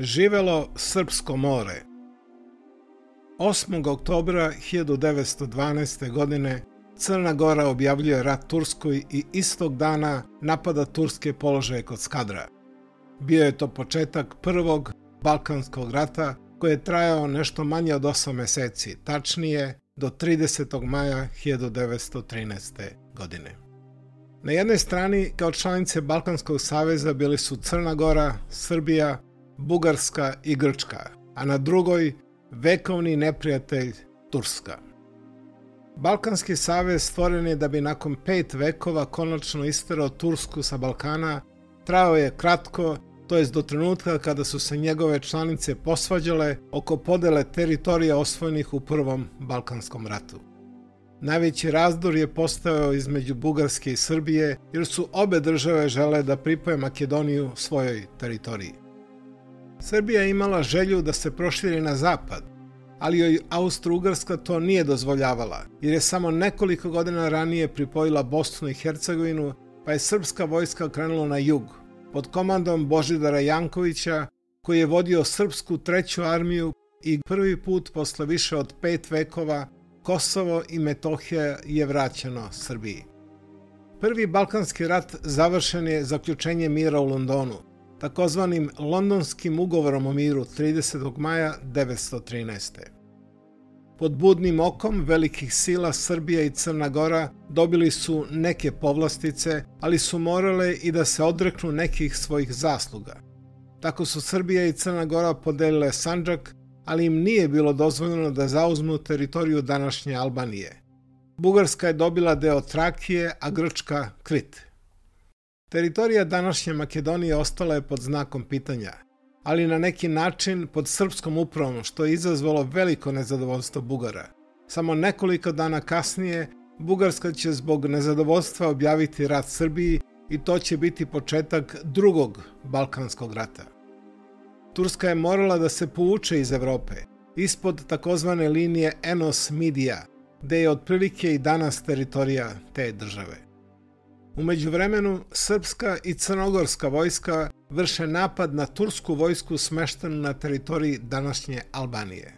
Živelo srpsko more. 8. oktobra 1912. godine Crna Gora objavljuje rat Turskoj i istog dana napada turske položaje kod Skadra. Bio je to početak prvog Balkanskog rata koji je trajao nešto manje od 8 meseci, tačnije do 30. maja 1913. godine. Na jednoj strani kao članice Balkanskog saveza bili su Crna Gora, Srbija, Bugarska i Grčka, a na drugoj vekovni neprijatelj Turska. Balkanski savez stvoren je da bi nakon 5 vekova konačno isterao Tursku sa Balkana. Trajao je kratko, to jest do trenutka kada su se njegove članice posvađale oko podele teritorija osvojenih u Prvom Balkanskom ratu. Najveći razdor je postojao između Bugarske i Srbije, jer su obe države žele da pripoje Makedoniju svojoj teritoriji. Srbija je imala želju da se proširi na zapad, ali joj Austro-Ugarska to nije dozvoljavala, jer je samo nekoliko godina ranije pripojila Bosnu i Hercegovinu, pa je srpska vojska krenula na jug, pod komandom Božidara Jankovića, koji je vodio srpsku 3. armiju i prvi put posle više od 5 vekova Kosovo i Metohija je vraćeno Srbiji. Prvi Balkanski rat završen je zaključenjem mira u Londonu, takozvanim Londonskim ugovorom o miru 30. maja 1913. Pod budnim okom velikih sila Srbija i Crna Gora dobili su neke povlastice, ali su morale i da se odreknu nekih svojih zasluga. Tako su Srbija i Crna Gora podelile Sandžak, ali im nije bilo dozvoljeno da zauzmu teritoriju današnje Albanije. Bugarska je dobila deo Trakije, a Grčka Krit. Teritorija današnje Makedonije ostala je pod znakom pitanja, ali na neki način pod srpskom upravom, što je izazvalo veliko nezadovoljstvo Bugara. Samo nekoliko dana kasnije Bugarska će zbog nezadovoljstva objaviti rat Srbiji i to će biti početak drugog Balkanskog rata. Turska je morala da se povuče iz Evrope, ispod takozvane linije Enos-Midija, gde je otprilike i danas teritorija te države. U međuvremenu, srpska i crnogorska vojska vrše napad na tursku vojsku smeštenu na teritoriji današnje Albanije.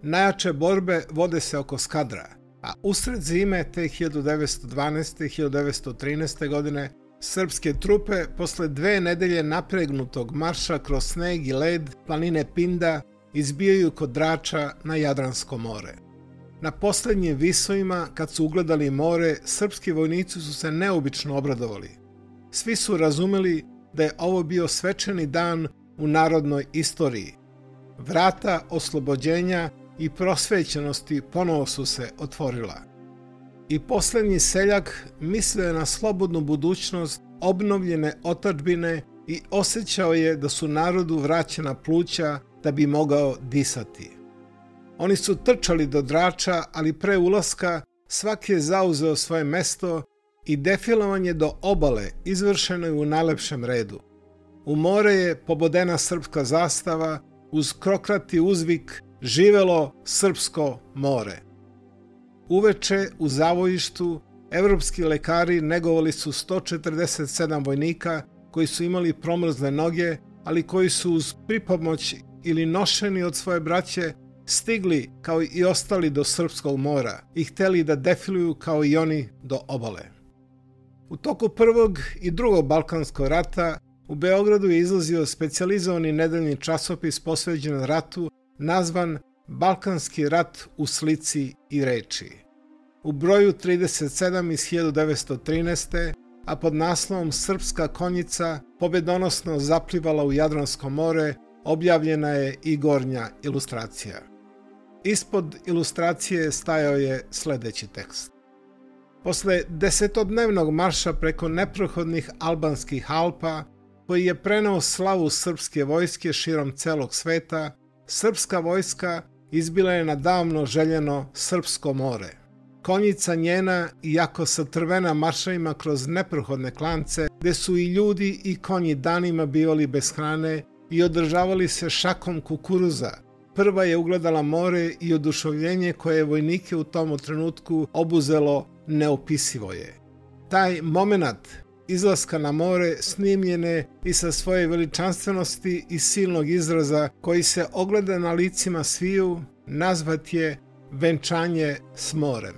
Najjače borbe vode se oko Skadra, a usred zime te 1912. i 1913. godine srpske trupe posle 2 nedelje napregnutog marša kroz sneg i led planine Pinda izbijaju kod Drača na Jadransko more. Na poslednjim visovima, kad su ugledali more, srpski vojnici su se neobično obradovali. Svi su razumeli da je ovo bio svečani dan u narodnoj istoriji. Vrata oslobođenja i prosvećenosti ponovo su se otvorila. I poslednji seljak mislio je na slobodnu budućnost obnovljene otadžbine i osjećao je da su narodu vraćena pluća da bi mogao disati. Oni su trčali do Drača, ali pre ulaska svaki je zauzeo svoje mesto i defilovanje do obale izvršeno je u najlepšem redu. U more je pobodena srpska zastava uz krokrati uzvik "Živelo srpsko more". Uveče u zavojištu evropski lekari negovali su 147 vojnika koji su imali promrzle noge, ali koji su uz pripomoć ili nošeni od svoje braće stigli kao i ostali do Srpskog mora i hteli da defiluju kao i oni do obale. U toku Prvog i Drugog Balkanskog rata u Beogradu je izlazio specijalizovani nedeljni časopis posvećen ratu nazvan Balkanski rat u slici i reči. U broju 37 iz 1913. a pod naslovom Srpska konjica pobedonosno zaplivala u Jadransko more, objavljena je i gornja ilustracija. Ispod ilustracije stajao je sledeći tekst. Posle 10-dnevnog marša preko neprohodnih albanskih Alpa, koji je preneo slavu srpske vojske širom celog sveta, srpska vojska izbila je na davno željeno Srpsko more. Konjica njena, iako satrvena maršavima kroz neprohodne klance, gde su i ljudi i konji danima bivali bez hrane i održavali se šakom kukuruza, prva je ugledala more i oduševljenje koje je vojnike u tom trenutku obuzelo neopisivo je. Taj moment izlaska na more snimljene i sa svoje veličanstvenosti i silnog izraza koji se ogleda na licima sviju, nazvat je venčanje s morem.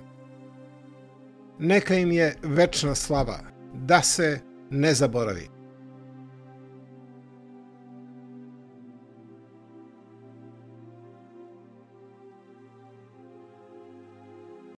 Neka im je večna slava, da se ne zaboravi.